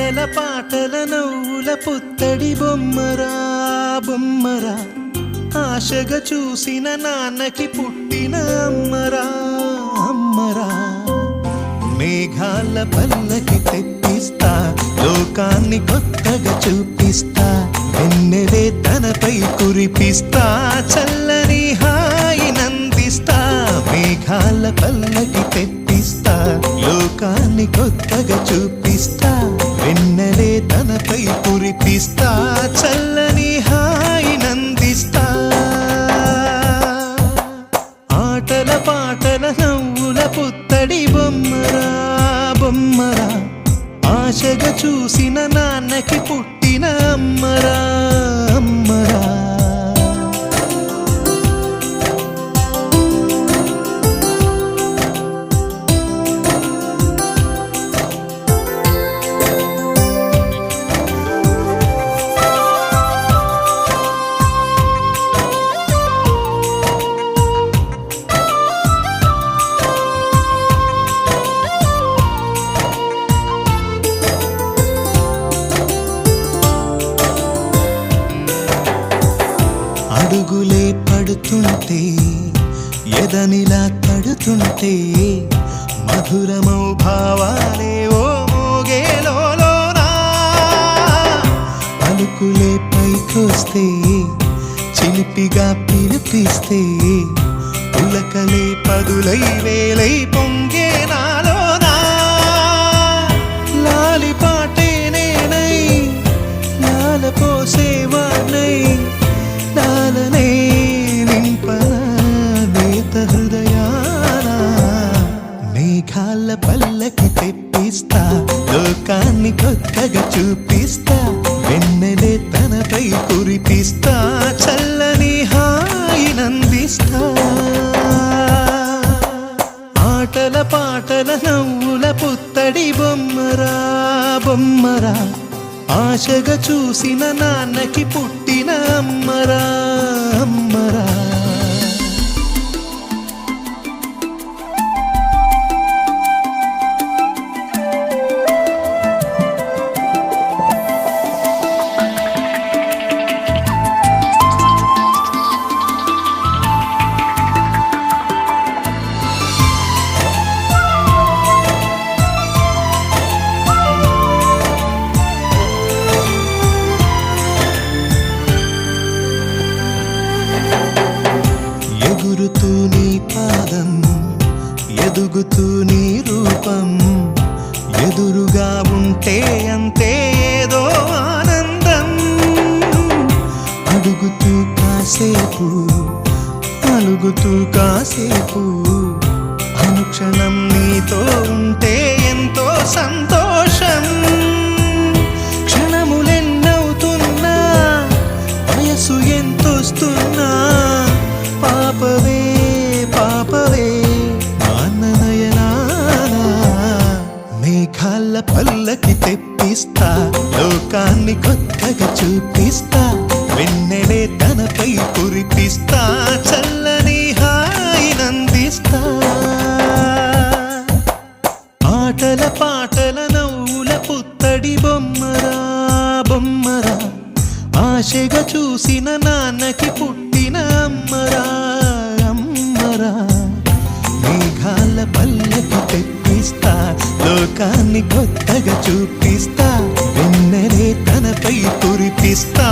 ఆటల పాటల నవ్వుల పుత్తడి బొమ్మరా బొమ్మరా, ఆశగా చూసిన నాన్నకి పుట్టిన అమ్మరా అమ్మరా. మేఘాల పల్లకి తెప్పిస్తా, లోకాన్ని కొత్తగా చూపిస్తా, వెన్నెలే తనపై కురిపిస్తా, చల్లని హాయి నందిస్తా. మేఘాల పల్లకి తెప్పిస్తా, లోకాన్ని కొత్తగా చూపిస్తా, వెన్నెలే తనపై కురిపిస్తా, చల్లని హాయి నందిస్తా. ఆటల పాటల నవ్వుల పుత్తడి బొమ్మరా బొమ్మరా, ఆశగా చూసిన నాన్నకి పుట్టిన అమ్మరా అమ్మరా. అడుగులే పడుతుంటే ఎదనిలా తడుతుంటే, మధురమౌ భావాలే ఓ మోగేలోనా. పలుకులే పైకొస్తే చిలిపిగా పిలిపిస్తే, పులకలే పదులై వేలై పొంగే నాలోనా. లాలి పాటే నేనై లాల పోసేవాణ్ణై, లాలనే నింపన నేత హృదయాన. మేఘాల పల్లకి తెప్పిస్తా, లోకాన్ని కొత్తగా చూపిస్తా, వెన్నెలే తనపై కురిపిస్తా, చల్లని హాయి నందిస్తా. ఆటల పాటల నవ్వుల పుత్తడి బొమ్మరా బొమ్మరా, ఆశగా చూసిన నాన్నకి పుట్టిన అమ్మరా అమ్మరా. ఎగురుతూ నీ పాదం, ఎదుగుతూ నీ రూపం, ఎదురుగా ఉంటే అంతే ఏదో ఆనందం. అడుగుతూ కాసేపు, అలుగుతూ కాసేపు, అనుక్షణం నీతో ఉంటే ఎంతో సంతోషం. క్షణములెన్నవుతున్నా, వయసు ఎంతొస్తున్నా, పాపవే పాపవే నాన్ననయనానా. మేఘాల పల్లకి తెప్పిస్తా, లోకాన్ని కొత్తగా చూపిస్తా, వెన్నెలే తనపై కురిపిస్తా, చల్లని హాయి నందిస్తా. ఆటల పాటల నవ్వుల పుత్తడి బొమ్మరా బొమ్మరా, ఆశగా చూసిన నాన్నకి పుట్టిన అమ్మరా అమ్మరా. మేఘాల పల్లకి తెప్పిస్తా, లోకాన్ని కొత్తగా చూపిస్తా, వెన్నెలే తనపై కురిపిస్తా,